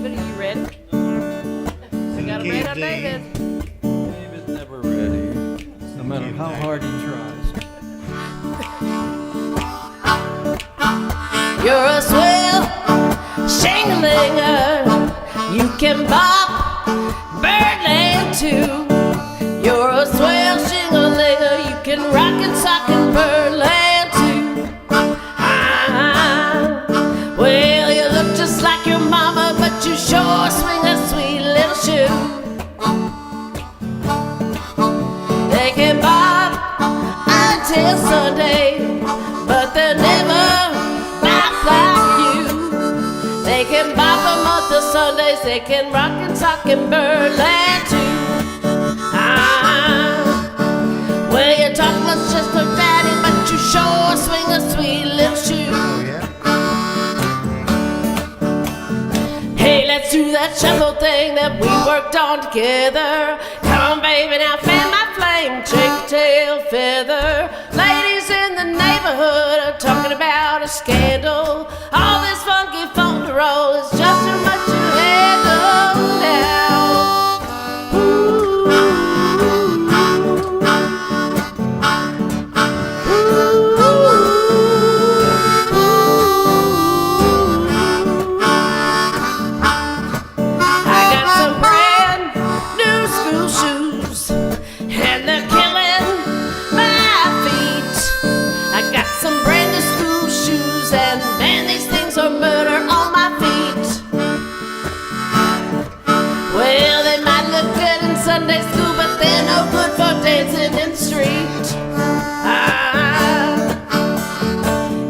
David, are you ready? We got a ready on David. David's never ready, no matter how hard he tries. You're a swell shingalinger. You can bop Birdland too. You're a swell shingalinger. You can rock and sock in Birdland too. Well, you look just like your mama, but you sure swing a sweet little shoe. They can bop until Sunday, but they're never bop like you. They can bop them up the Sundays. They can rock and sock in Birdland too. Well, you talk much just like daddy, but you sure swing a sweet little shoe. Oh, yeah. Hey, let's do that shuffle thing that we worked on together. Come on, baby, now fan my flame, shake tail feather. Ladies in the neighborhood are talking about a scandal. All this funky funk roll is just too much to handle now. Sunday school, but they're no good for dancing in the street.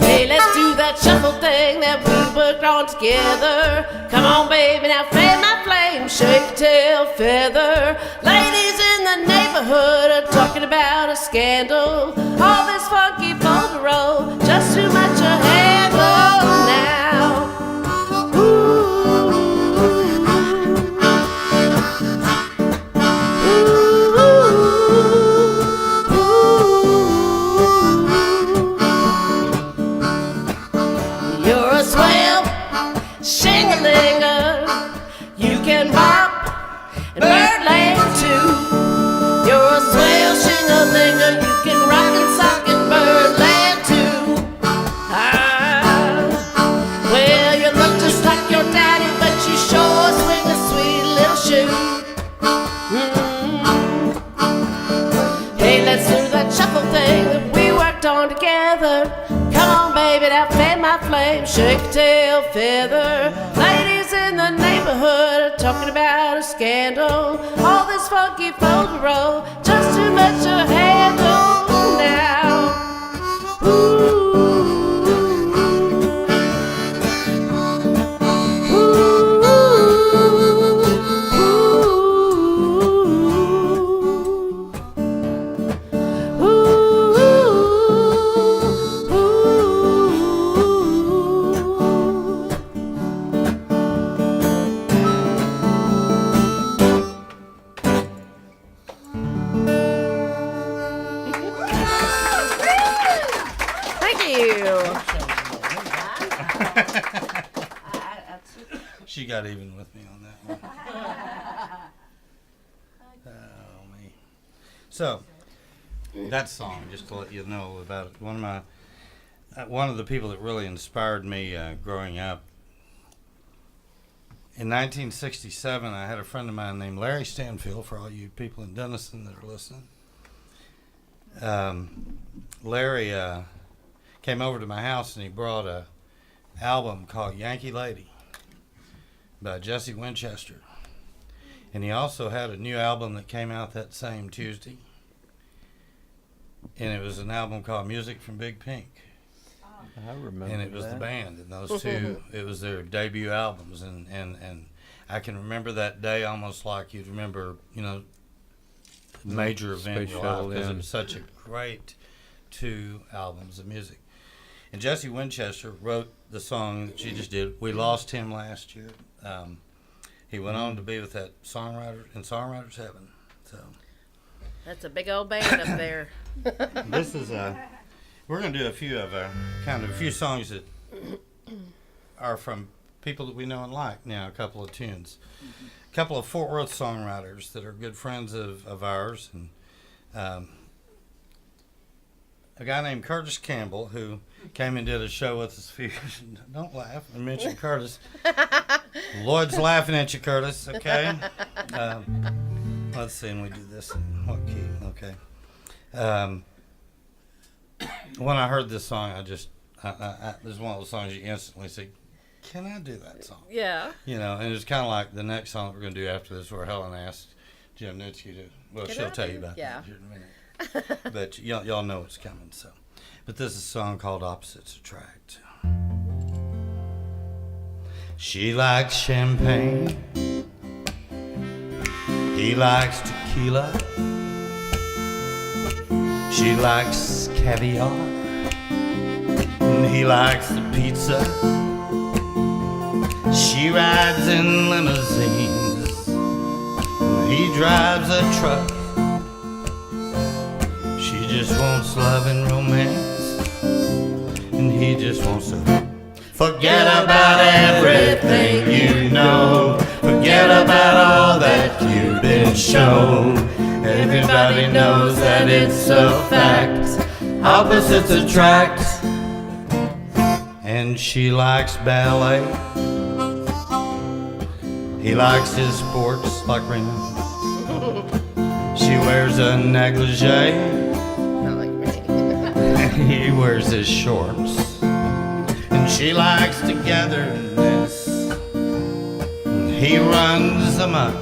Hey, let's do that shuffle thing that we worked on together. Come on, baby, now fan my flame, shake tail feather. Ladies in the neighborhood are talking about a scandal. All this funky folk roll, just too much to handle now. You can bop and Birdland too. You're a swell shingalinger. You can rock and sock in Birdland too. Well, you look just like your daddy, but you sure swing a sweet little shoe. Hey, let's do that shuffle thing that we worked on together. Come on, baby, now fan my flame, shake tail feather. Ladies in the neighborhood are talking about a scandal. All this funky folk roll, just too much to handle now. She got even with me on that one. Oh, me. So, that song, just to let you know about it, one of the people that really inspired me growing up. In 1967, I had a friend of mine named Larry Stanfield, for all you people in Denison that are listening. Larry came over to my house and he brought an album called Yankee Lady by Jesse Winchester. And he also had a new album that came out that same Tuesday. And it was an album called Music from Big Pink. I remember And it was the band. And those two, it was their debut albums. And I can remember that day almost like you'd remember, you know, major event in your life, because it was such a great two albums of music. And Jesse Winchester wrote the song that she just did. We lost him last year. He went on to be with that songwriter in Songwriters Heaven. So That's a big old band up there. this is we're going to do a few songs that are from people that we know and like now, a couple of tunes. A couple of Fort Worth songwriters that are good friends of ours. And a guy named Curtis Campbell, who came and did a show with us a few years. Don't laugh. I mentioned Curtis. Lloyd's laughing at you, Curtis. Okay. Let's see, and we do this in what key? Okay. When I heard this song, this is one of those songs you instantly say, "Can I do that song?" Yeah. You know, and it's kind of like the next song that we're going to do after this, where Helen asked Jim Nitschke to. Well, she'll tell you about that here in a minute. But y'all know what's coming. So, but this is a song called "Opposites Attract." She likes champagne. He likes tequila. She likes caviar. And he likes the pizza. She rides in limousines. And he drives a truck. She just wants love and romance. And he just wants to forget about everything you know. Forget about all that you've been shown. Everybody knows that it's a fact. Opposites attract. And she likes ballet. He likes his sports like running. She wears a negligee. Not like me. He wears his shorts. And she likes togetherness. He runs amok.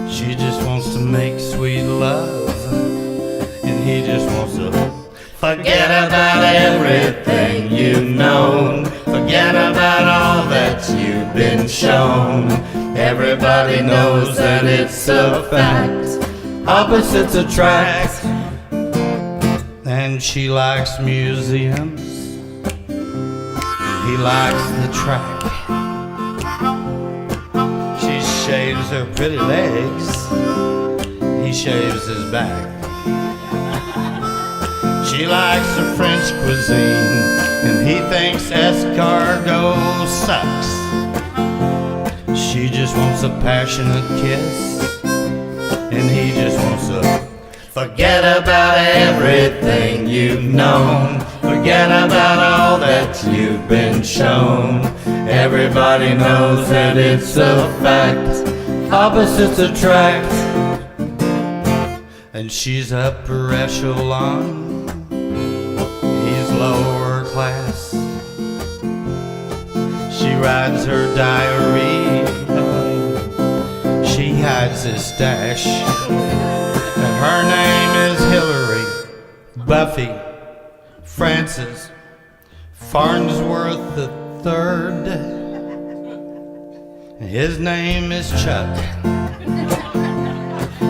She just wants to make sweet love. And he just wants to forget about everything you've known. Forget about all that you've been shown. Everybody knows that it's a fact. Opposites attract. And she likes museums. He likes the track. She shaves her pretty legs. He shaves his back. She likes her French cuisine. And he thinks escargot sucks. She just wants a passionate kiss. And he just wants to forget about everything you've known. Forget about all that you've been shown. Everybody knows that it's a fact. Opposites attract. And she's upper echelon. He's lower class. She rides her diary. She hides his stash. And her name is Hillary, Buffy, Francis, Farnsworth III. His name is Chuck.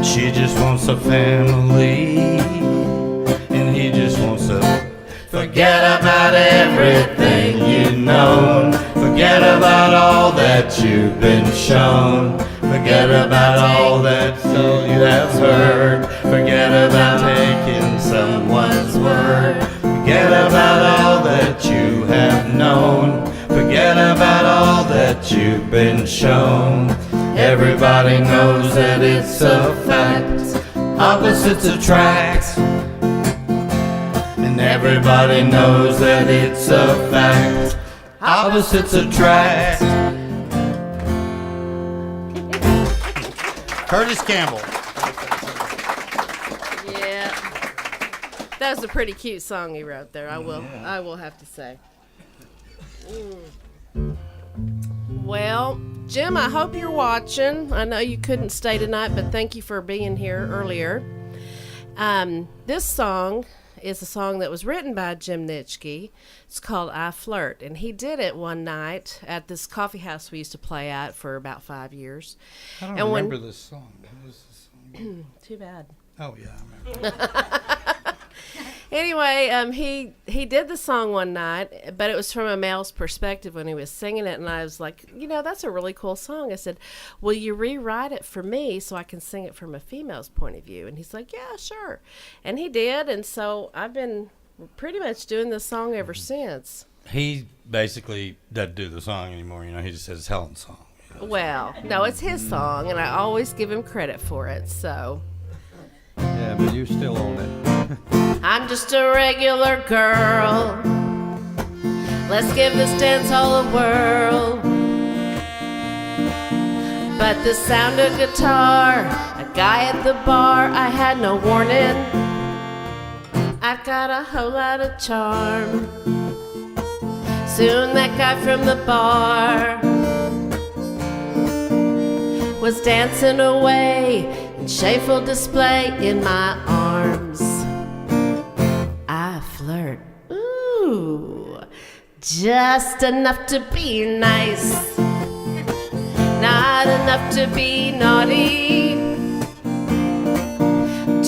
She just wants a family. And he just wants to forget about everything you've known. Forget about all that you've been shown. Forget about all that you have heard. Forget about taking someone's word. Forget about all that you have known. Forget about all that you've been shown. Everybody knows that it's a fact. Opposites attract. And everybody knows that it's a fact. Opposites attract. Curtis Campbell. Yeah. That was a pretty cute song he wrote there. I will have to say. Well, Jim, I hope you're watching. I know you couldn't stay tonight, but thank you for being here earlier. This song is a song that was written by Jim Nitschke. It's called I Flirt, and he did it one night at this coffee house we used to play at for about 5 years. I don't remember this song. What was this song? Too bad. Oh, yeah, I remember. Anyway, he did the song one night, but it was from a male's perspective when he was singing it, and I was like, that's a really cool song. I said, will you rewrite it for me so I can sing it from a female's point of view? And he's like, yeah, sure. And he did, and so I've been pretty much doing this song ever since. He basically doesn't do the song anymore. He just says it's Helen's song. Well, no, it's his song, and I always give him credit for it, so. Yeah, but you still own it. I'm just a regular girl. Let's give this dance hall a whirl. But the sound of guitar, a guy at the bar, I had no warning. I've got a whole lot of charm. Soon that guy from the bar was dancing away in shameful display in my arms. I flirt, ooh, just enough to be nice, not enough to be naughty,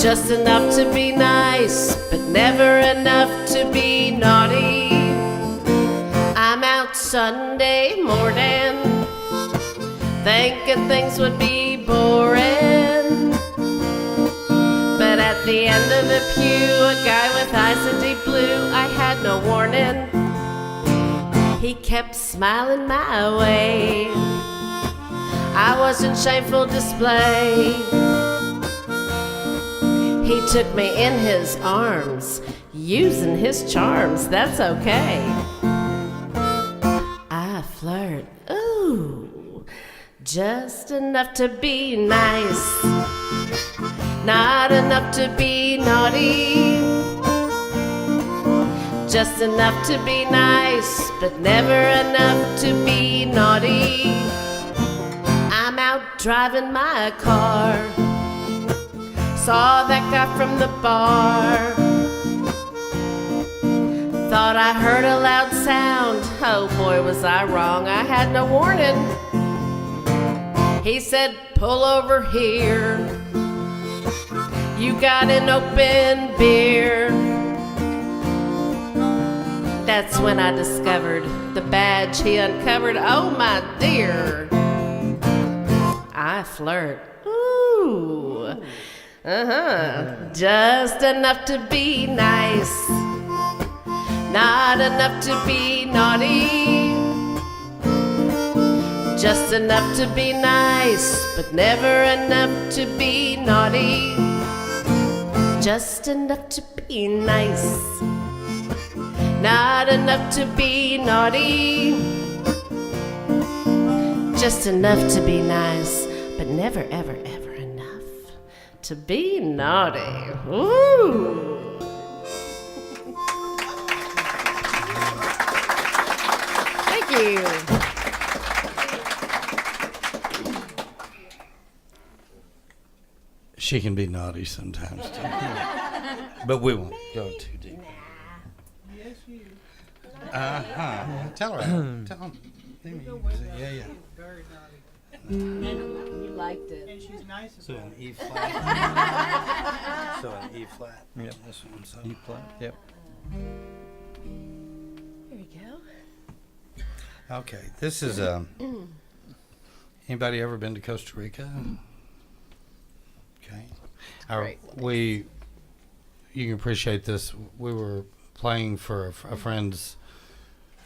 just enough to be nice, but never enough to be naughty. I'm out Sunday morning, thinking things would be boring, but at the end of the pew, a guy with eyes in deep blue, I had no warning. He kept smiling my way. I was in shameful display. He took me in his arms, using his charms, that's okay. I flirt, ooh, just enough to be nice, not enough to be naughty, just enough to be nice, but never enough to be naughty. I'm out driving my car, saw that guy from the bar, thought I heard a loud sound. Oh boy, was I wrong, I had no warning. He said, pull over here, you got an open beer. That's when I discovered the badge he uncovered. Oh my dear, I flirt, ooh, just enough to be nice, not enough to be naughty, just enough to be nice, but never enough to be naughty, just enough to be nice, not enough to be naughty, just enough to be nice, but never, ever, ever enough to be naughty. Ooh. Thank you. She can be naughty sometimes too. But we won't go too deep. Yes, you. Tell her. Tell him. Yeah. Very naughty. You liked it. And she's nice So about an it. E flat. So an E flat. Yep. This one. So. E flat. Yep. Here we go. Okay. This is anybody ever been to Costa Rica? Okay. Great. You can appreciate this. We were playing for a friend's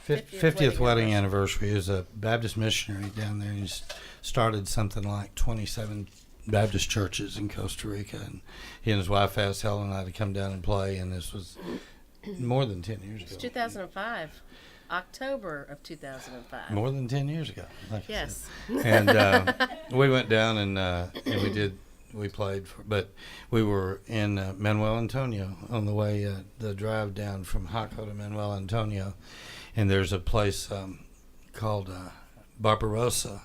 50th wedding anniversary. He was a Baptist missionary down there. He's started something like 27 Baptist churches in Costa Rica. And he and his wife asked Helen and I to come down and play. And this was more than 10 years ago. It's 2005. October of 2005. More than 10 years ago. Like I Yes. said. And we went down and we played, but we were in Manuel Antonio on the way, the drive down from Jaco to Manuel Antonio. And there's a place called Barbarossa,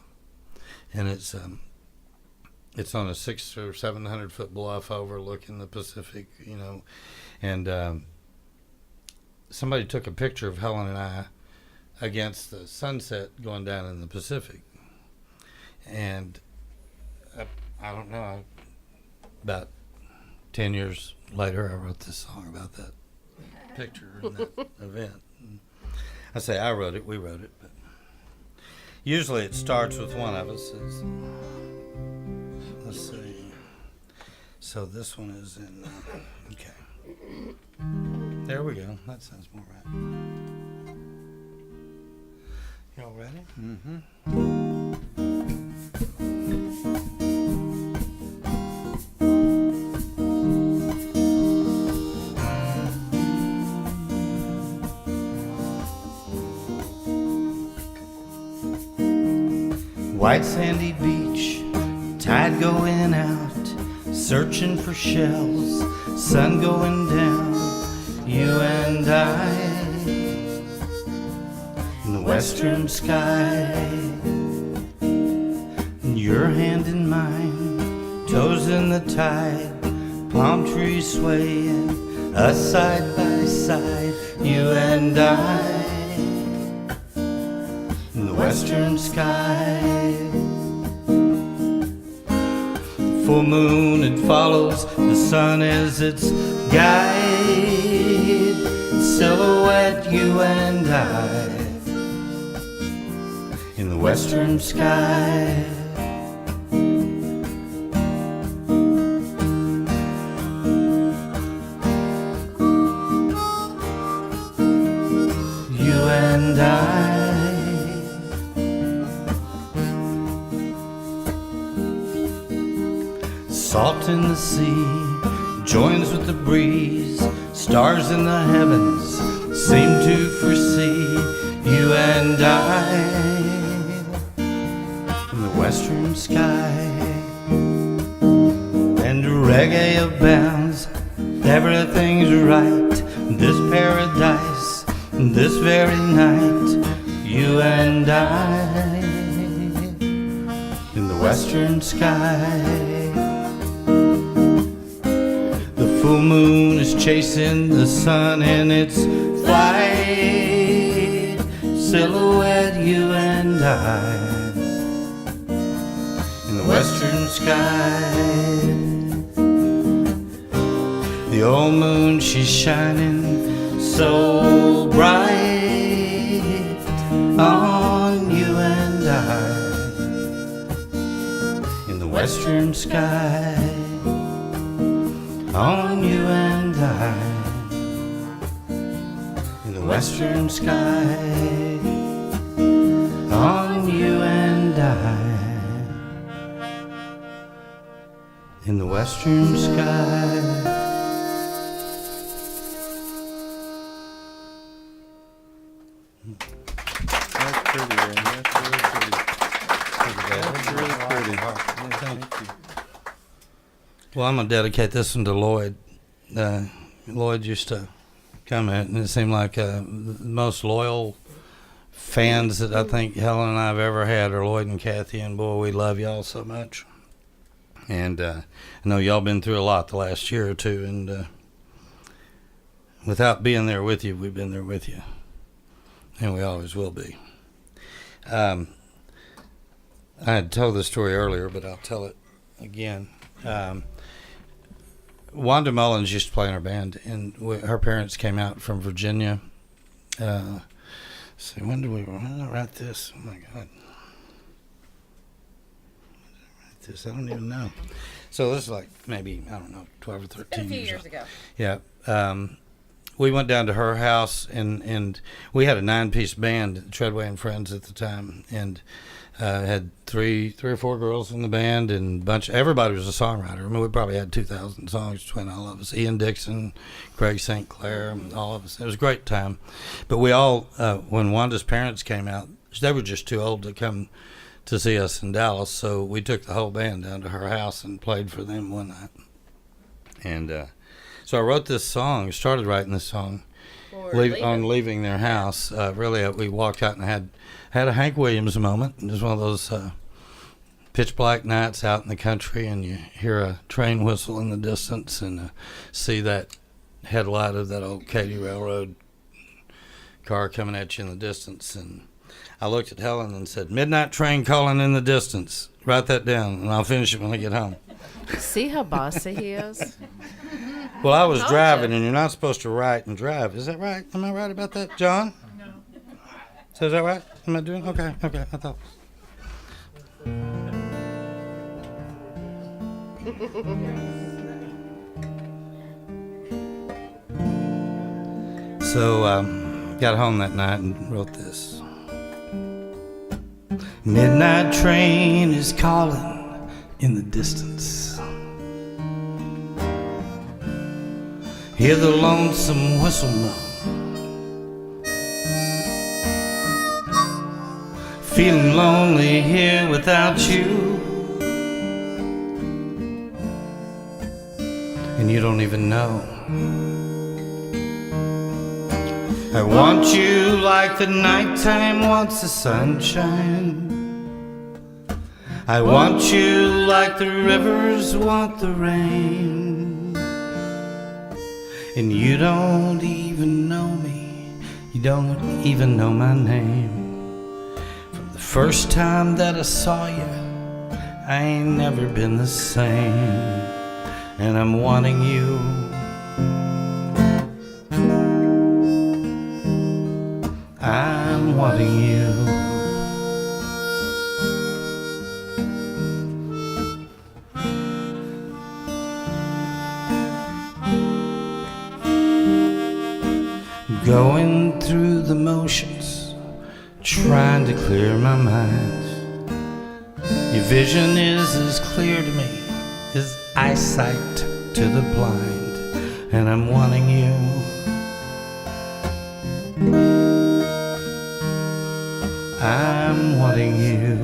and it's on a 600 or 700 foot bluff overlooking the Pacific, and somebody took a picture of Helen and I against the sunset going down in the Pacific, and I don't know, about 10 years later I wrote this song about that picture and that event. I say I wrote it, we wrote it, but usually it starts with one of us. Let's see. So this one is in, okay. There we go. That sounds more right. Y'all ready? Mm-hmm. White sandy beach, tide going out, searching for shells, sun going down, you and I in the western sky, your hand in mine, toes in the tide, palm trees swaying, us side by side, you and I in the western sky. Full moon, it follows the sun as its guide. Silhouette, you and I in the western sky. You and I. Salt in the sea joins with the breeze. Stars in the heavens seem to foresee you and I in the western sky. And reggae abounds, everything's right. This paradise, this very night, you and I in the western sky. Full moon is chasing the sun in its flight. Silhouette, you and I in the western sky. The old moon, she's shining so bright on you and I in the western sky. On you and I in the western sky. On you and I in the western sky. That's pretty, Aaron. That's really pretty. That's really pretty. Thank you. Well, I'm going to dedicate this one to Lloyd. Lloyd used to come in, and it seemed like the most loyal fans that I think Helen and I have ever had are Lloyd and Kathy, and boy, we love y'all so much. And I know y'all been through a lot the last year or two, and without being there with you, we've been there with you, and we always will be. I had told this story earlier, but I'll tell it again. Wanda Mullins used to play in our band, and her parents came out from Virginia. So when did we write this? Oh my God. Write this? I don't even know. So this is like maybe, I don't know, 12 or 13 a few years years ago. Yeah. We went down to her house, and we had a 9-piece band, Tredway and Friends at the time, and had three or four girls in the band, and everybody was a songwriter. I mean, we probably had 2,000 songs between all of us. Ian Dixon, Craig St. Clair, all of us. It was a great time. But we all, when Wanda's parents came out, they were just too old to come to see us in Dallas, so we took the whole band down to her house and played for them one night. And so I wrote this song, started writing this song on leaving their house. Really, we walked out and had a Hank Williams moment. It was one of those pitch black nights out in the country, and you hear a train whistle in the distance and see that headlight of that old Katy Railroad car coming at you in the distance. And I looked at Helen and said, "Midnight train calling in the distance. Write that down, and I'll finish it when I get home." See how bossy he is? Well, I was Told driving, you. and you're not supposed to write and drive. Is that right? Am I right about that, John? No. So is that right? Am I doing okay? Okay, I thought. So got home that night and wrote this. Midnight train is calling in the distance. Hear the lonesome whistle moan. Feeling lonely here without you, and you don't even know. I want you like the nighttime wants the sunshine. I want you like the rivers want the rain. And you don't even know me, you don't even know my name. From the first time that I saw you, I ain't never been the same. And I'm wanting you. I'm wanting you. Going through the motions, trying to clear my mind. Your vision is as clear to me as eyesight to the blind. And I'm wanting you. I'm wanting you.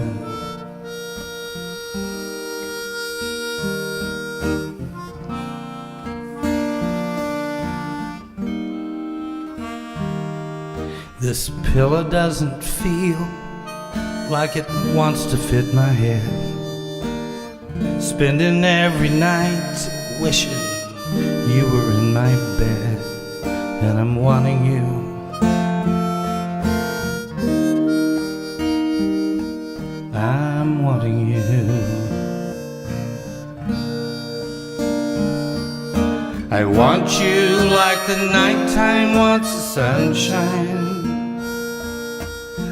This pillow doesn't feel like it wants to fit my head. Spending every night wishing you were in my bed. And I'm wanting you. I'm wanting you. I want you like the nighttime wants the sunshine.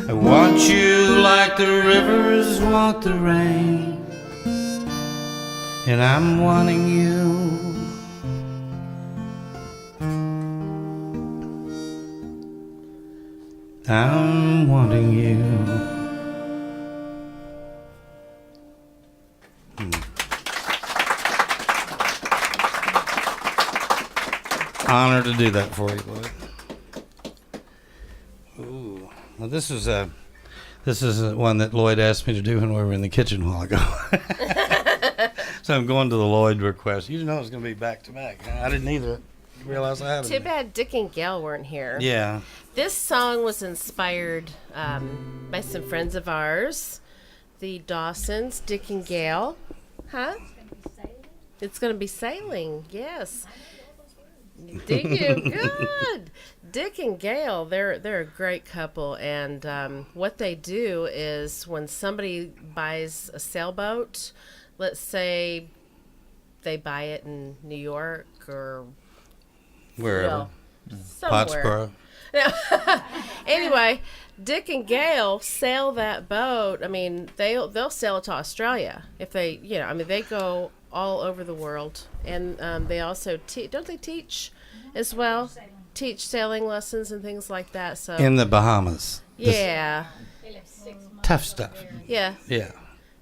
I want you like the rivers want the rain. And I'm wanting you. I'm wanting you. Honor to do that for you, Lloyd. Ooh, well, this is one that Lloyd asked me to do when we were in the kitchen a while ago. So I'm going to the Lloyd request. You didn't know it was going to be back to back. I didn't either. Realize I had it. Too bad Dick and Gail weren't here. Yeah. This song was inspired by some friends of ours, the Dawsons, Dick and Gail. Huh? It's going to be sailing, yes. Did you? Good. Dick and Gail, they're a great couple, and what they do is when somebody buys a sailboat, let's say they buy it in New York or wherever, somewhere. Pottsboro. Anyway, Dick and Gail sail that boat. I mean, they'll sail it to Australia if they, they go all over the world, and they also don't they teach as well? Teach sailing lessons and things like that. So In the Bahamas. yeah, Tough stuff. yeah,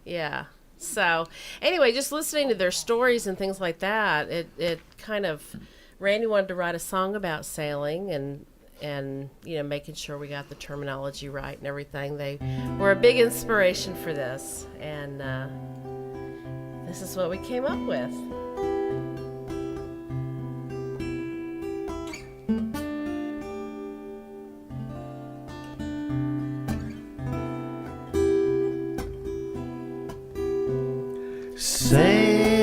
Yeah. So anyway, just listening to their stories and things like that, it kind of, Randy wanted to write a song about sailing and making sure we got the terminology right and everything. They were a big inspiration for this, and this is what we came up with.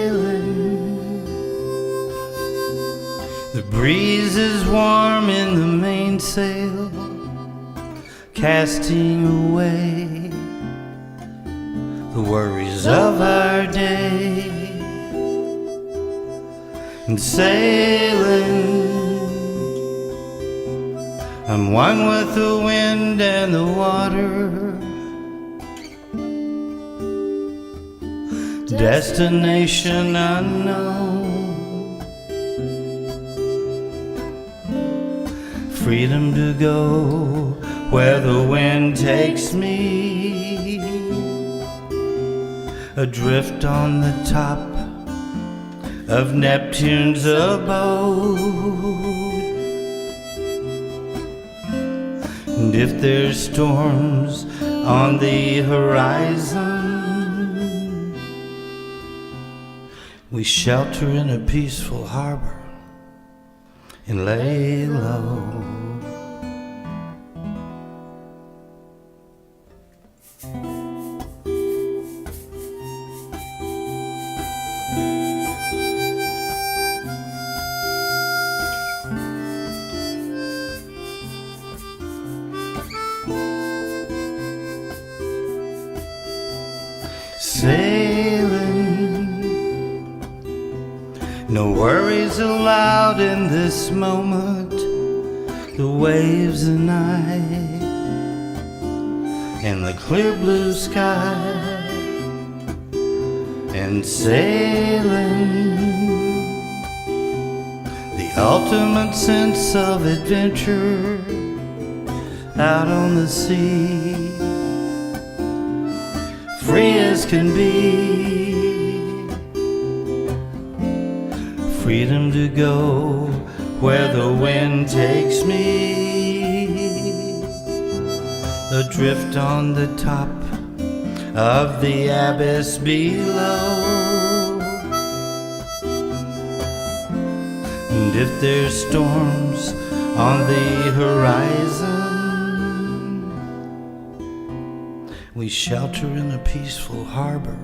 Sailing, the breeze is warm in the mainsail, casting away the worries of our day. And sailing, I'm one with the wind and the water. Destination unknown, freedom to go where the wind takes me. adrift on the top of Neptune's abode. And if there's storms on the horizon, we shelter in a peaceful harbor and lay low. Sailing, no worries allowed in this moment. The waves and I, and the clear blue sky, and sailing, the ultimate sense of adventure out on the sea. Free as can be, freedom to go where the wind takes me, adrift on the top of the abyss below. And if there's storms on the horizon, we shelter in a peaceful harbor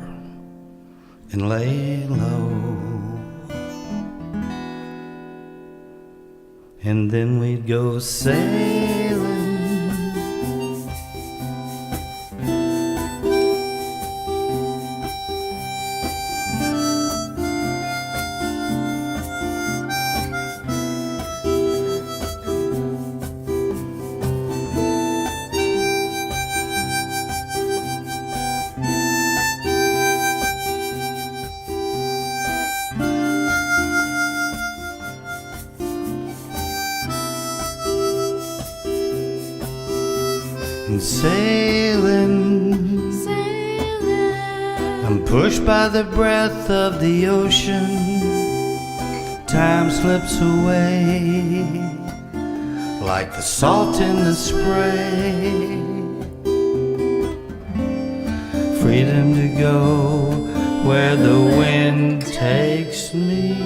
and lay low. And then we'd go sailing, sailing, Sailing. I'm pushed by the breath of the ocean. Time slips away like the salt in the spray. Freedom to go where the wind takes me.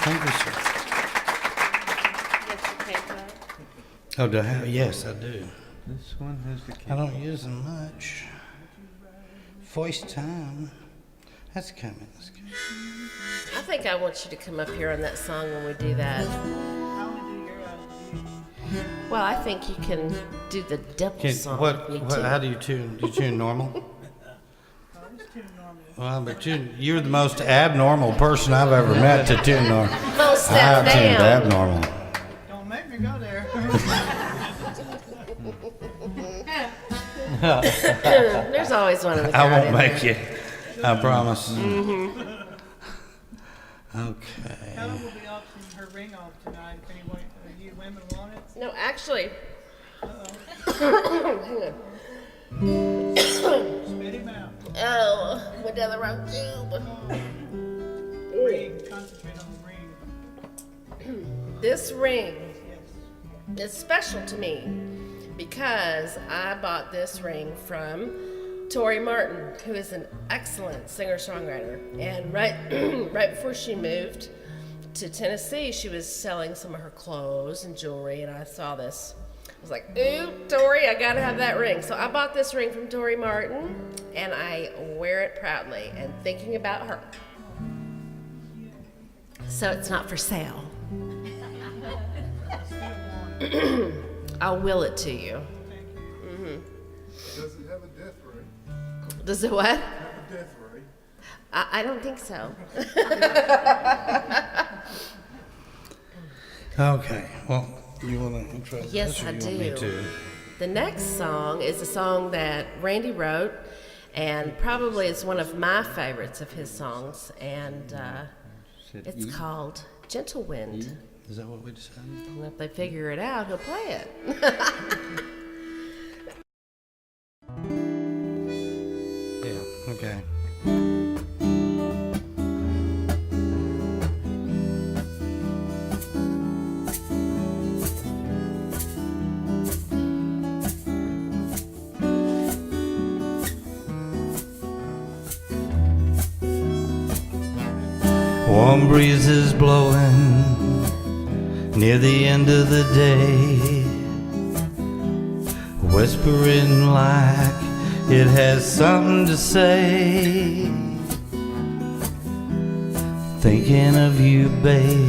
Thank you, sir. Oh, do I have? Yes, I do. This one has the I don't use them much. Voice time. That's coming. That's coming. I think I want you to come up here on that song when we do that. I only do your Well, I think you can do the double song. What? with me too. How do you tune? Do you tune normal? just tune normal. Well, but you're the most abnormal person I've ever met to tune normal. Little step I tuned down. abnormal. Don't make me go there. There's always one in the I crowd won't in make there. you. I promise. Mm-hmm. Okay. Helen will be auctioning her ring off tonight if anyone, you women want it. No, actually, Spit him out. oh, went down the wrong tube. Ring. Concentrate on the ring. This ring Yes. is special to me because I bought this ring from Tori Martin, who is an excellent singer-songwriter. And right before she moved to Tennessee, she was selling some of her clothes and jewelry, and I saw this. I was like, ooh, Tori, I gotta have that ring. So I bought this ring from Tori Martin, and I wear it proudly and thinking about her. So it's not for sale. I'll will it to you. Does it have a death ray? Does it what? Have a death ray? I don't think so. Okay. Well, you want to intro this? Yes, or I you want me do. to? The next song is a song that Randy wrote, and probably is one of my favorites of his songs, and it's called Gentle Wind. Is that what we decided? And if they figure it out, he'll play it. Yeah, okay. Warm breezes blowing near the end of the day, whispering like it has something to say. Thinking of you, babe,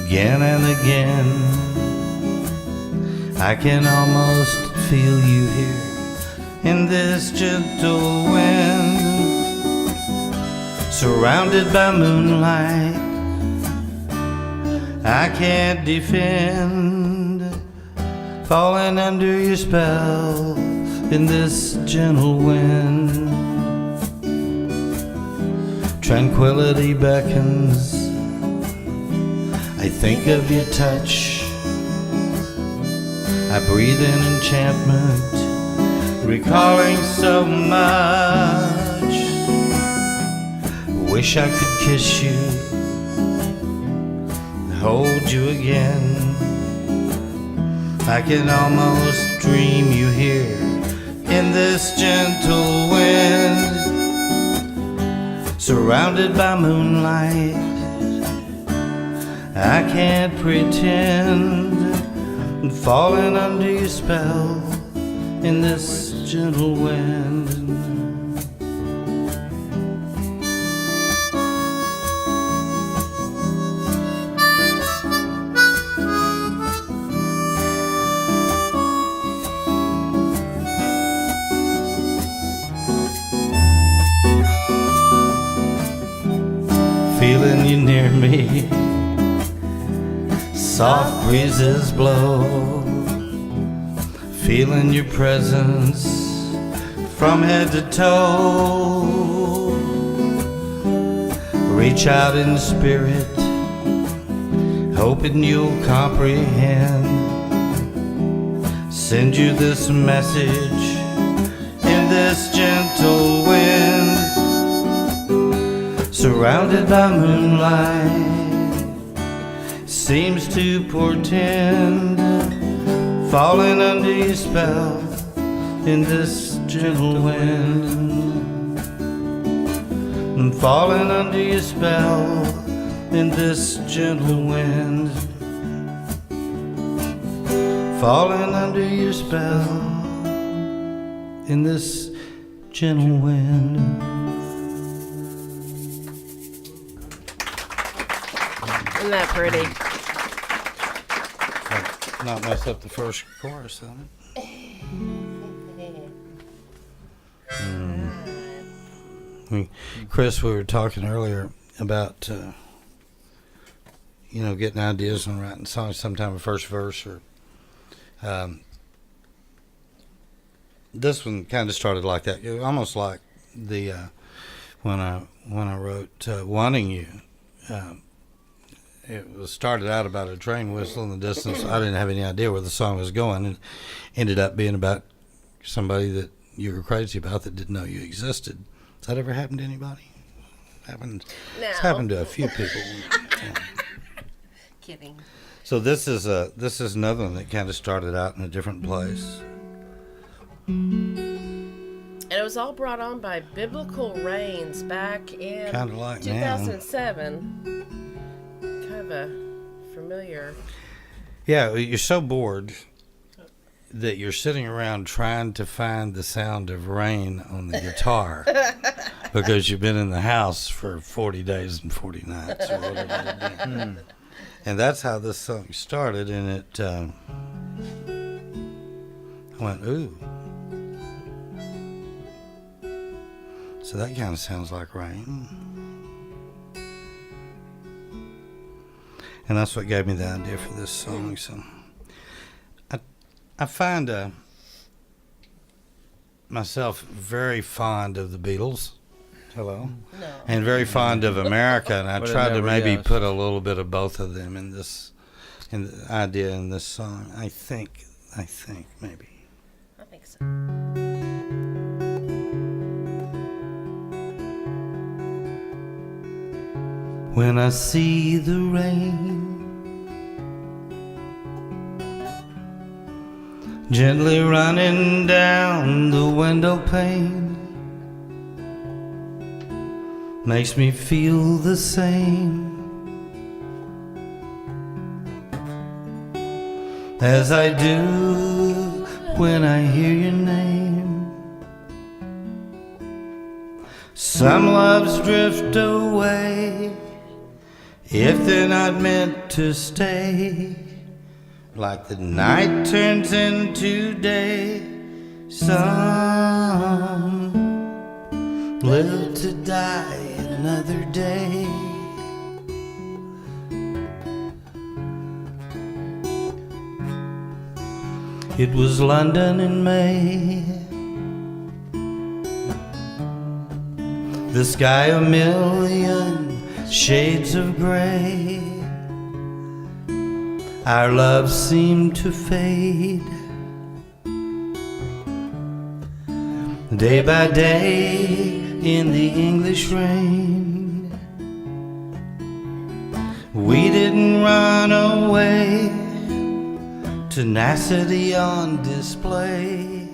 again and again. I can almost feel you here in this gentle wind, surrounded by moonlight. I can't defend falling under your spell in this gentle wind. Tranquility beckons. I think of your touch. I breathe in enchantment, recalling so much. Wish I could kiss you, hold you again. I can almost dream you here in this gentle wind, surrounded by moonlight. I can't pretend falling under your spell in this gentle wind. Feeling you near me, soft breezes blow. Feeling your presence from head to toe. Reach out in spirit, hoping you'll comprehend. Send you this message in this gentle wind, surrounded by moonlight, seems to portend falling under your spell in this gentle wind, falling under your spell in this gentle wind, falling under your spell in this gentle wind. Isn't that pretty? Not mess up the first chorus, then. Chris, we were talking earlier about getting ideas and writing songs. Sometime a first verse, or this one kind of started like that. It was almost like the when I wrote "Wanting You." It was started out about a train whistle in the distance. I didn't have any idea where the song was going, and ended up being about somebody that you were crazy about that didn't know you existed. Has that ever happened to anybody? No. It's happened to a few people. Kidding. So this is another one that kind of started out in a different place. And it was all brought on by biblical rains back in Kinda like 2007. Kind of a familiar. Yeah, you're so bored that you're sitting around trying to find the sound of rain on the guitar because you've been in the house for 40 days and 40 nights or whatever. And that's how this song started, and it I went, ooh. So that kind of sounds like rain. And that's what gave me the idea for this song. So I find myself very fond of the Beatles. Hello. No. And very fond of America, and I But it tried to never maybe is. put a little bit of both of them in this, in the idea in this song. I think maybe. I think so. When I see the rain gently running down the window pane, makes me feel the same as I do when I hear your name. Some loves drift away if they're not meant to stay, like the night turns into day. Some live to die another day. It was London in May, the sky a million shades of gray. Our love seemed to fade day by day in the English rain. We didn't run away, tenacity on display.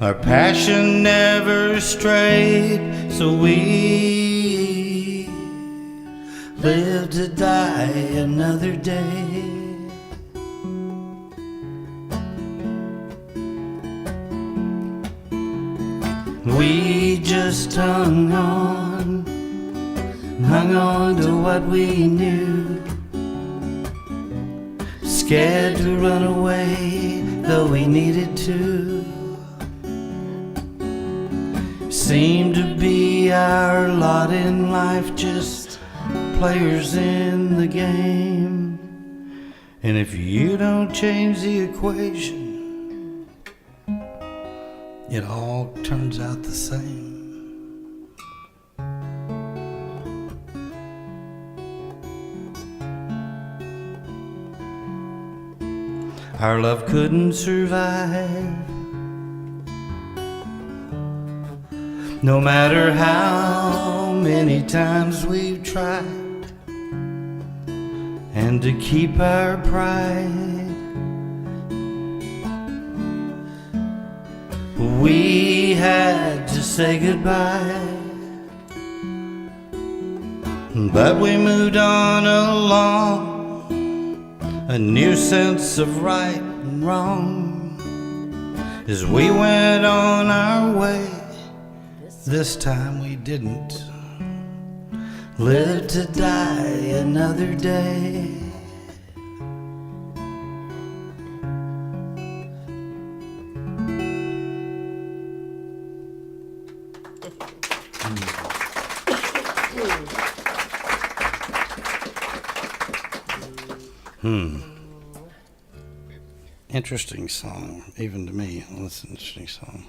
Our passion never strayed, so we live to die another day. We just hung on to what we knew, scared to run away, though we needed to. Seemed to be our lot in life, just players in the game. And if you don't change the equation, it all turns out the same. Our love couldn't survive, no matter how many times we've tried, and to keep our pride, we had to say goodbye. But we moved on along, a new sense of right and wrong, as we went on our way. This time we didn't live to die another day. Interesting song, even to me. Well, it's an interesting song.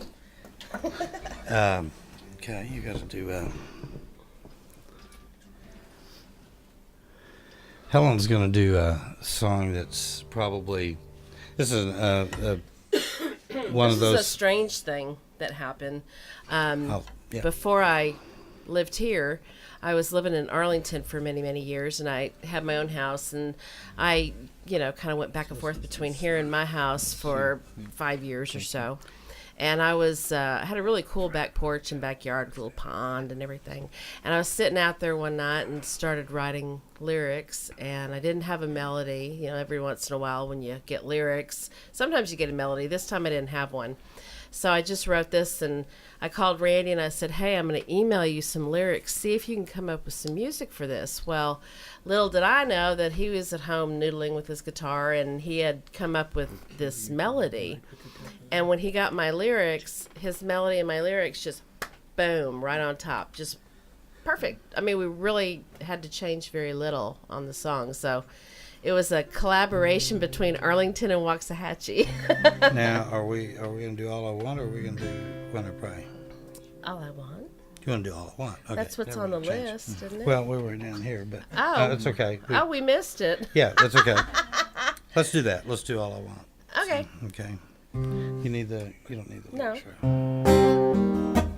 Okay, you got to do. Helen's going to do a song that's probably. This is one of those. This is a strange thing that happened. Yeah. Before I lived here, I was living in Arlington for many, many years, and I had my own house, and I, kind of went back and forth between here and my house for 5 years or so. And I was had a really cool back porch and backyard, little pond and everything. And I was sitting out there one night and started writing lyrics, and I didn't have a melody. Every once in a while when you get lyrics, sometimes you get a melody. This time I didn't have one. So I just wrote this, and I called Randy and I said, hey, I'm going to email you some lyrics. See if you can come up with some music for this. Well, little did I know that he was at home noodling with his guitar, and he had come up with this melody. And when he got my lyrics, his melody and my lyrics just, boom, right on top. Just perfect. I mean, we really had to change very little on the song. So it was a collaboration between Arlington and Waxahachie. Now, are we going to do All I Want, or are we going to do When I Pray? All I Want. You want to do All I Want? Okay. That's what's There on we the go. Change. list, isn't it? Well, we were down here, but Oh. that's okay. Oh, we missed it. Yeah, that's okay. Let's do that. Let's do All I Want. Okay. Okay. You need the. You don't need the. No. lyrics, right?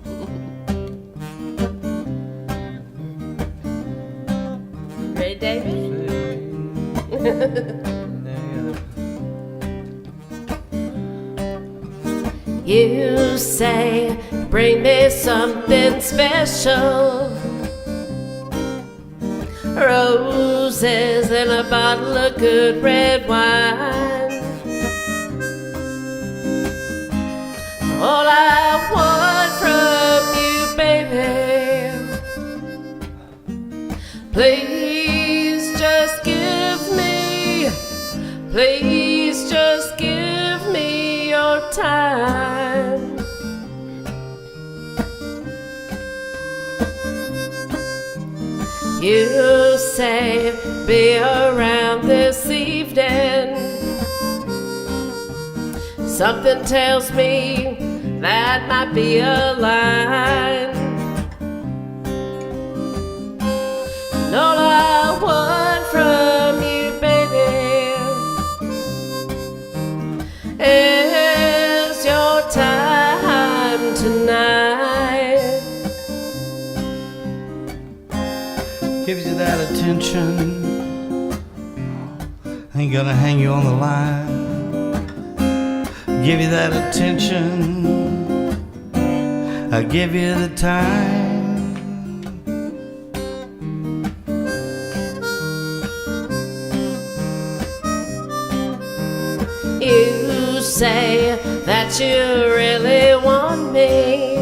Ready, David? You say, bring me something special. Roses and a bottle of good red wine. All I want from you, baby, please just give me, please just give me your time. You say, be around this evening. Something tells me that might be a line. And all I want from you, baby, is your time tonight. Gives you that attention. Ain't gonna hang you on the line. Give you that attention. I give you the time. You say that you really want me.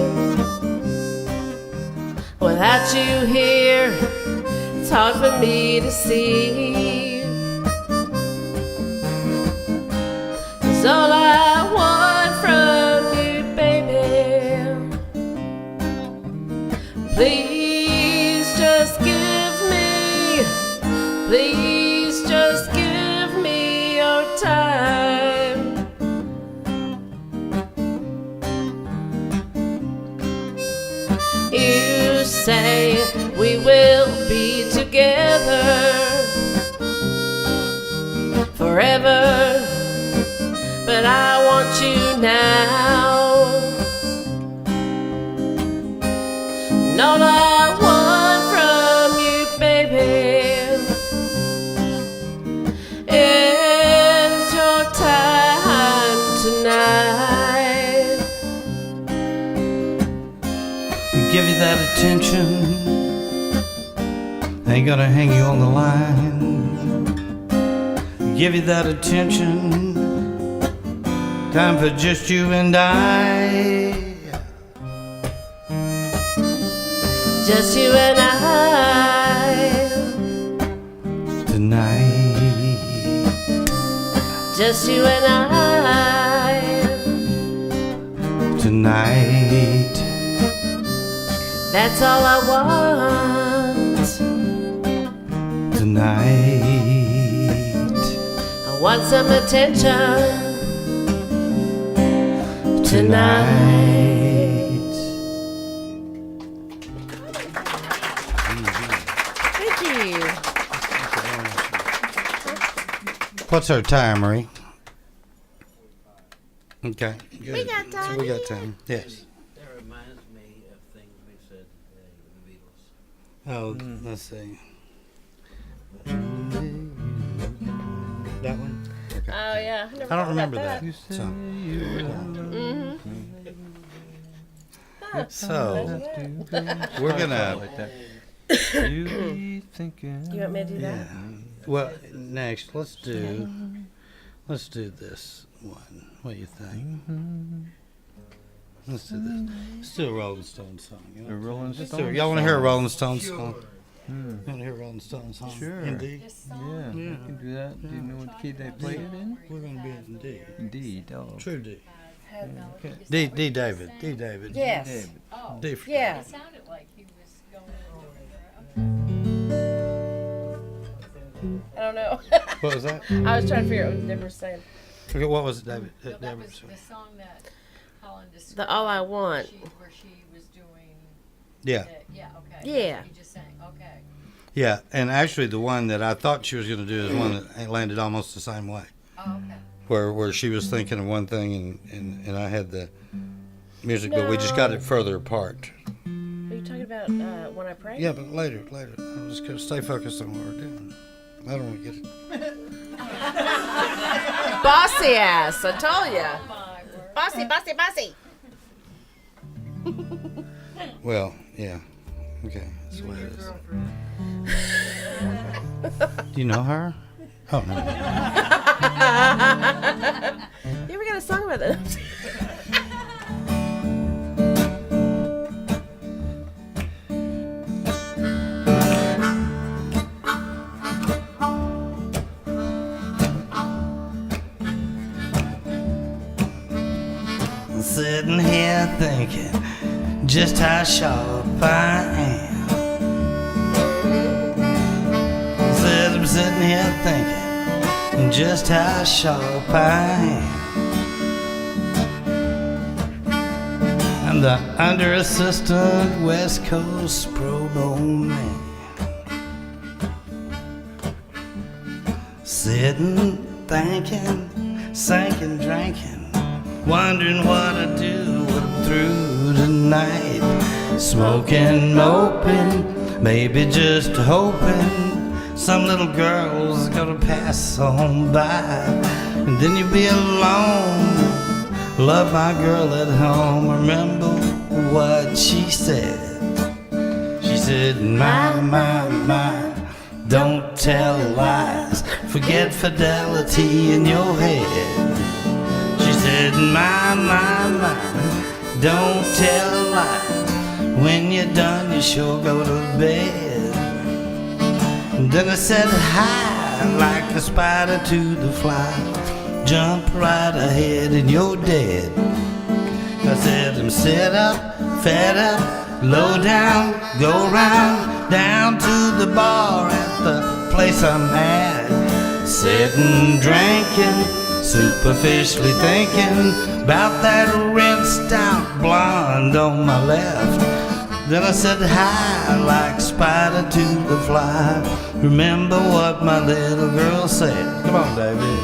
Without you here, it's hard for me to see. 'Cause all I want from you, baby, please just give me, please just give me your time. You say we will be together forever, but I want you now. And all I want from you, baby, is your time tonight. Give you that attention. Ain't gonna hang you on the line. Give you that attention. Time for just you and I. Just you and I. Tonight. Just you and I. Tonight. That's all I want. Tonight. I want some attention. Tonight. Thank you. What's our time, Marie? Okay. Good. We got time. So we got time. Yes. That reminds me of things we said today with the Beatles. Oh, let's see. That one? Okay. Oh yeah. I don't remember that. So, so we're gonna. You be thinking. You want me to do that? Yeah. Well, next, let's do this one. What do you think? Let's do this. Let's do a Rolling Stones song. You A know? Rolling Let's do it. Stones Y'all want to hear a song. Rolling Stones song? Hmm. You want to hear a Rolling Stones song? Sure. Indeed. Yeah, we can do that. Do you know what key they play it in? We're gonna be in D. Indeed. Oh. True D. Okay. D David. D David. Yes. David. D for Yeah. It sounded like he was going into I don't know. What was that? I was trying to figure out what they were saying. Okay, what was it, David? So that David, was sorry. the song that Helen described. The All I Want. Where she was doing Yeah. Yeah, okay. Yeah. You just sang, okay. Yeah, and actually the one that I thought she was going to do is one that landed almost the same way. Oh, okay. Where she was thinking of one thing and I had the music, but we just got it further apart. Are you talking about When I Pray? Yeah, but later. I'm just going to stay focused on what we're doing. I don't want to get it. Bossy ass, I told ya. My word. Bossy. Well, yeah. Okay, that's You the way and it your is. girlfriend. Do you know her? Oh, no. You ever got a song about that? Sitting here thinking just how sharp I am. Said I'm sitting here thinking just how sharp I am. I'm the under assistant West Coast pro bowl man. Sitting, thinking, sinking, drinking, wondering what I do when I'm through tonight. Smoking, moping, maybe just hoping some little girl's gonna pass on by. And then you'll be alone, love my girl at home. Remember what she said. She said, my, don't tell lies. Forget fidelity in your head. She said, my, don't tell lies. When you're done, you sure go to bed. And then I said, hi, like a spider to the fly. Jump right ahead and you're dead. I said, I'm set up, fed up, low down, go round, down to the bar at the place I'm at. Sitting, drinking, superficially thinking about that rinsed out blonde on my left. Then I said hi like spider to the fly. Remember what my little girl said. Come on, David.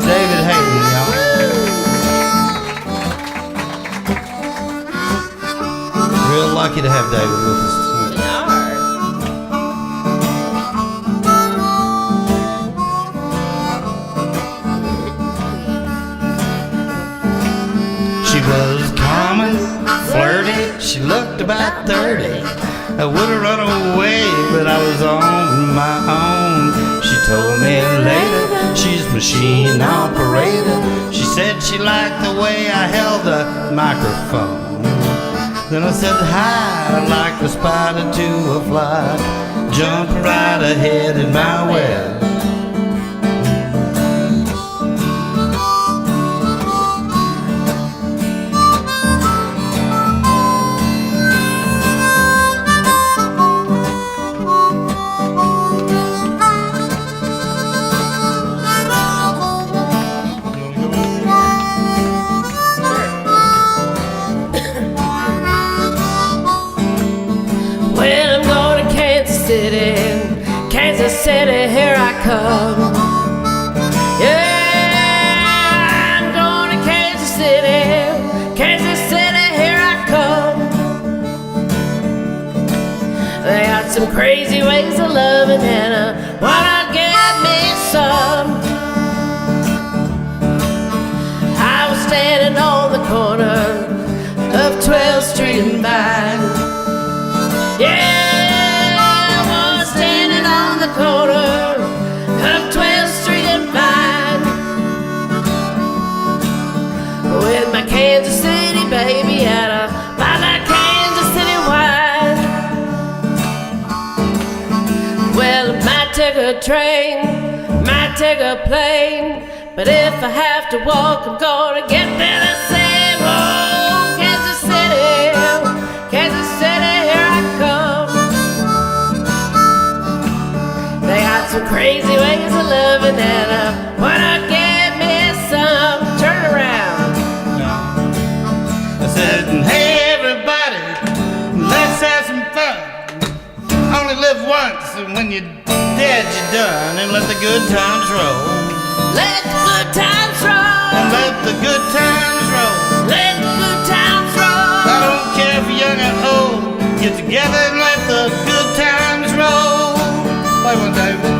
David Hayden, y'all. Real lucky to have David with us tonight. She was common, flirty, she looked about 30. I would have run away, but I was on my own. She told me later she's machine operated. She said she liked the way I held the microphone. Then I said hi like a spider to a fly. Jump right ahead in my web. When I'm going to Kansas City, here I come. Yeah, I'm going to Kansas City, here I come. They got some crazy ways of loving and I wanna get me some. I was standing on the corner of 12th Street and Vine. Yeah, I was standing on the corner of 12th Street and Vine with my Kansas City baby at a by my Kansas City take a train, might take a plane, but if I have to walk, I'm gonna get there the same. Oh, Kansas City, here I come. They got some crazy ways of loving, and I wanna get me some. Turn around. I said, hey everybody, let's have some fun. Only live once, and when you're dead, you're done. And let the good times roll. Let the good times roll. And let the good times roll. Let the good times roll. I don't care if you're young or old. Get together and let the good times roll. Play one, David.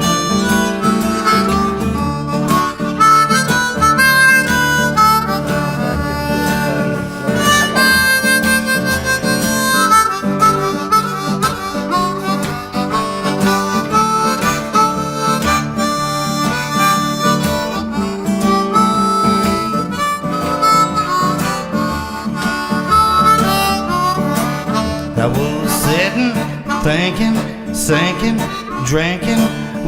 I was sitting, thinking, sinking, drinking,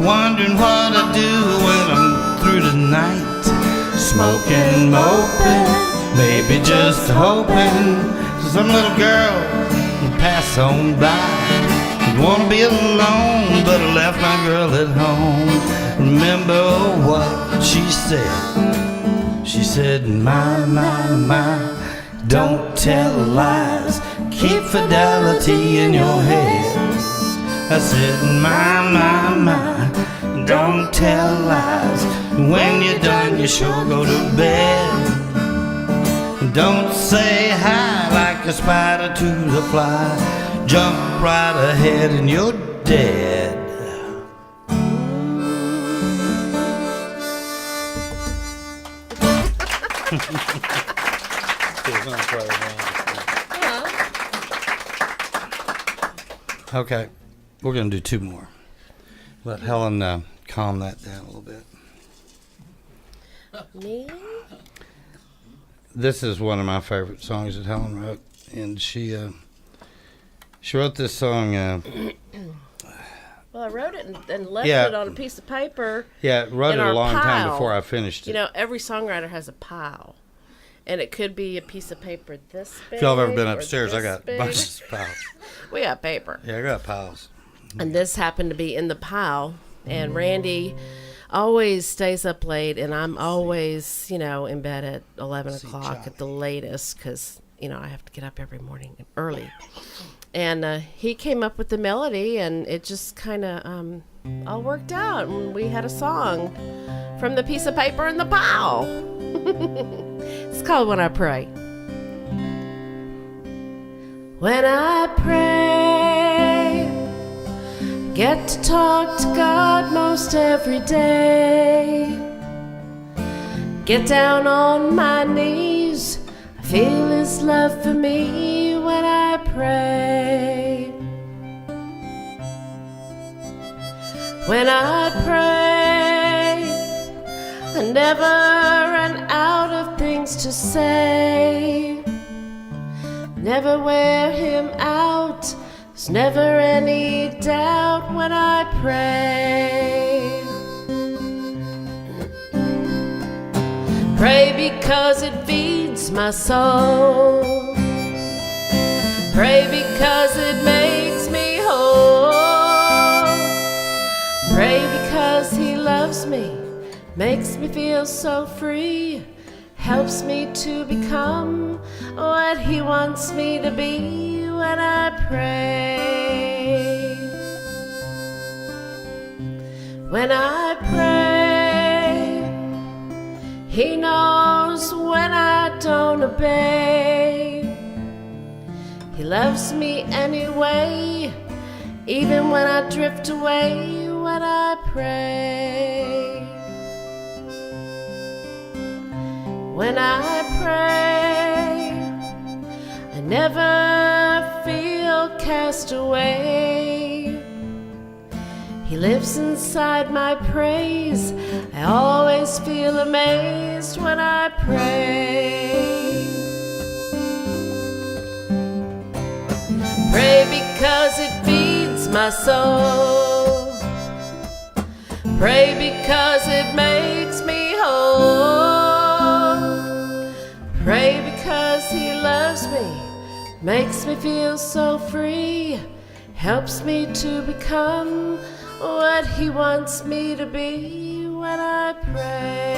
wondering what I'd do when I'm through tonight. Smoking, moping, maybe just hoping some little girl will pass on by. Didn't want to be alone, but I left my girl at home. Remember what she said? She said, my, don't tell lies. Keep fidelity in your head. I said, my, don't tell lies. When you're done, you sure go to bed. Don't say hi like a spider to the fly. Jump right ahead and you're dead. Okay, we're going to do two more. Let Helen calm that down a little bit. Me? This is one of my favorite songs that Helen wrote, and she wrote this song. Well, I wrote it and left Yeah. it on a piece of paper. Yeah, wrote in it a our long time pile. before I finished it. You know, every songwriter has a pile. And it could be a piece of paper this big. If y'all have ever been or upstairs, I this got big. bunches of piles. We got paper. Yeah, I got piles. And this happened to be in the pile. And Randy always stays up late, and I'm always, in bed at 11 o'clock at the latest because, I have to get up every morning early. And he came up with the melody, and it just kind of all worked out. And we had a song from the piece of paper in the pile. It's called When I Pray. When I pray, get to talk to God most every day. Get down on my knees, I feel His love for me when I pray. When I pray, I never run out of things to say. Never wear Him out, there's never any doubt when I pray. Pray because it feeds my soul. Pray because it makes me whole. Pray because He loves me, makes me feel so free, helps me to become what He wants me to be when I pray. When I pray, He knows when I don't obey. He loves me anyway, even when I drift away when I pray. When I pray, I never feel cast away. He lives inside my praise. I always feel amazed when I pray. Pray because it feeds my soul. Pray because it makes me whole. Pray because he loves me, makes me feel so free, helps me to become what he wants me to be when I pray.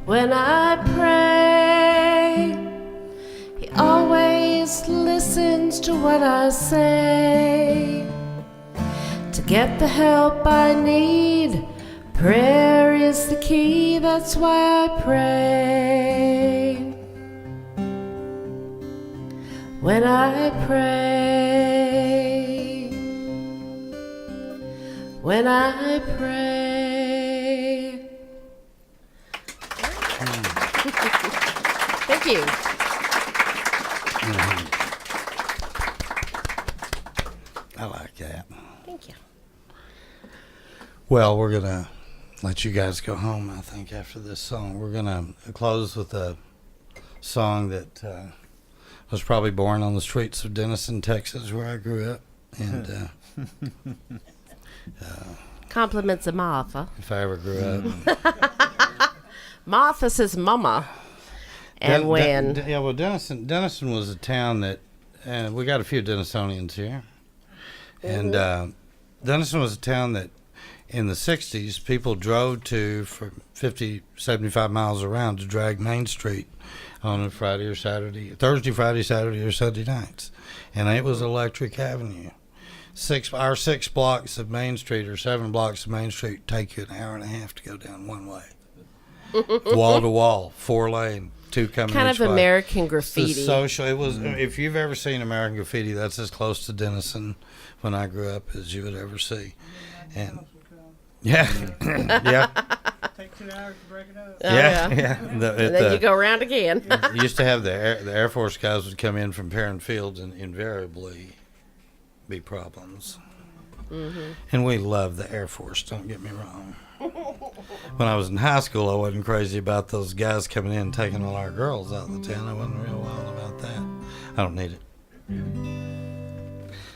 When I pray, he always listens to what I say. To get the help I need, prayer is the key, that's why I pray. When I pray, when I pray. Thank you. I like that. Thank you. Well, we're going to let you guys go home, I think, after this song. We're going to close with a song that was probably born on the streets of Denison, Texas, where I grew up. And Compliments of Martha. if I ever grew up. Martha says mama. And when... Denison was a town that, we got a few Denisonians here. And Denison was a town that in the 60s, people drove to for 50, 75 miles around to drag Main Street on a Thursday, Friday, Saturday, or Sunday nights. And it was Electric Avenue. Our 6 blocks of Main Street or 7 blocks of Main Street take you an hour and a half to go down one way. Wall to wall, 4-lane, 2 coming kind each of way. American graffiti. The social. It was. If you've ever seen American graffiti, that's as close to Denison when I grew up as you would ever see. And yeah, yeah, Take 2 hours to break it up. Oh, yeah. and then you go around again. Used to have the Air Force guys would come in from Perrin Fields and invariably be problems. Mm-hmm. And we loved the Air Force. Don't get me wrong. When I was in high school, I wasn't crazy about those guys coming in and taking all our girls out of the town. I wasn't real wild about that. I don't need it.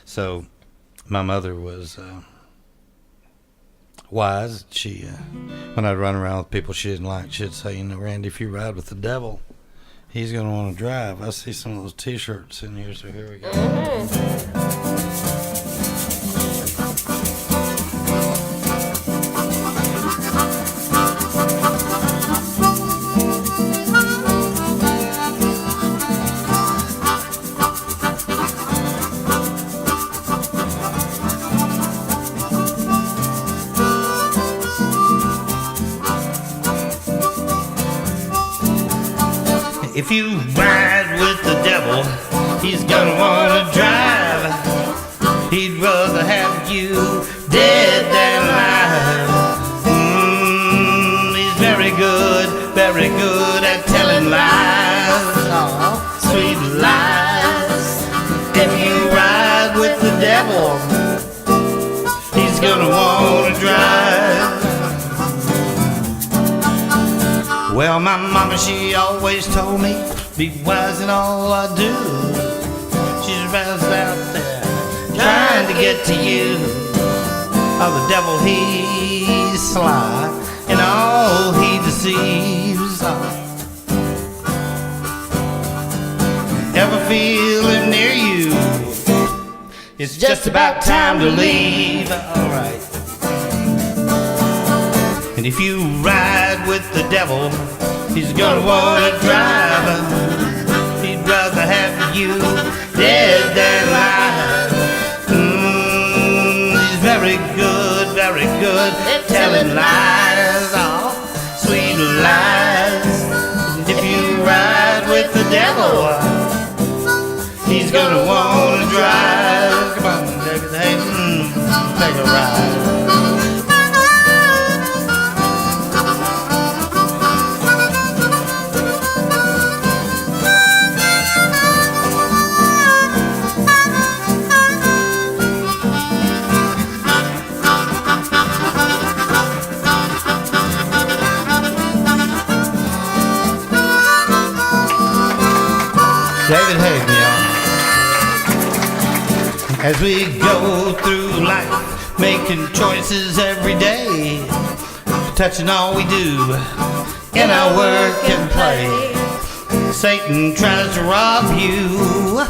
So, my mother was wise. She, when I'd run around with people she didn't like, she'd say, "You know, Randy, if you ride with the devil, he's going to want to drive." I see some of those T-shirts in here, so here we go. If you ride with the devil, he's gonna wanna drive. He'd rather have you dead than alive. He's very good at telling lies. Sweet lies. If you ride with the devil, he's gonna wanna drive. Well, my mama, she always told me, be wise in all I do. She's roused out there, trying to get to you. Oh, the devil, he's sly, and all he deceives. Ever feel him near you? It's just about time to leave. All right. And if you ride with the devil, He's gonna wanna drive her. He'd rather have you dead than alive. He's very good at telling lies, oh, sweet lies. And if you ride with the devil, he's gonna wanna drive. Come on, David Hayden, take a ride. David Hayden, y'all. As we go through life, making choices every day, touching all we do in our work and play. Satan tries to rob you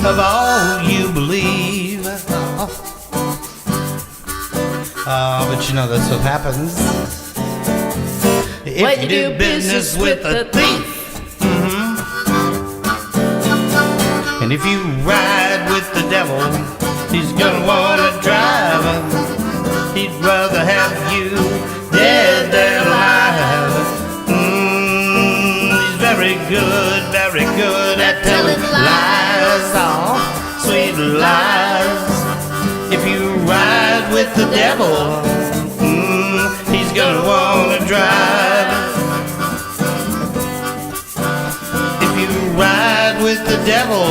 of all you believe. But you know that's what happens if you do business with a thief. And if you ride with the devil, he's gonna wanna drive her. He'd rather have you dead than alive. He's very good at telling lies, oh, sweet lies. If you ride with the devil, he's gonna wanna drive. If you ride with the devil,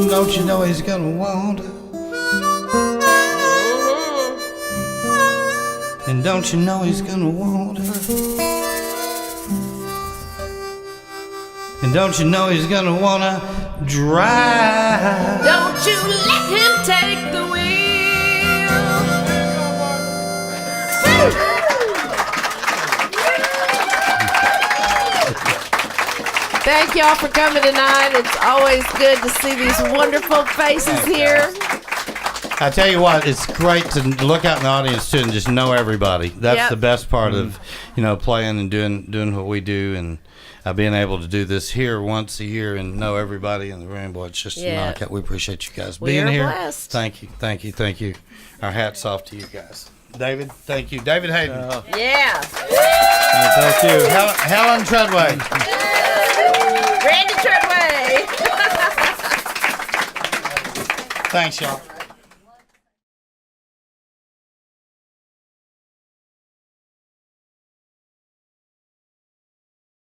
don't you know he's gonna want her? And don't you know he's gonna want her? And don't you know he's gonna wanna drive? Don't you let him take the wheel. Thank y'all for coming tonight. It's always good to see these wonderful faces here. I tell you what, it's great to look out in the audience too and just know everybody. That's the best part of, playing and doing what we do, and being able to do this here once a year and know everybody in the room. Boy, it's just a knockout. We appreciate you guys being here. Blessed. Thank you. Our hats off to you guys. David, thank you. David Hayden. Yeah. Thank you. Helen Tredway. Randy Treadway. Thanks, y'all.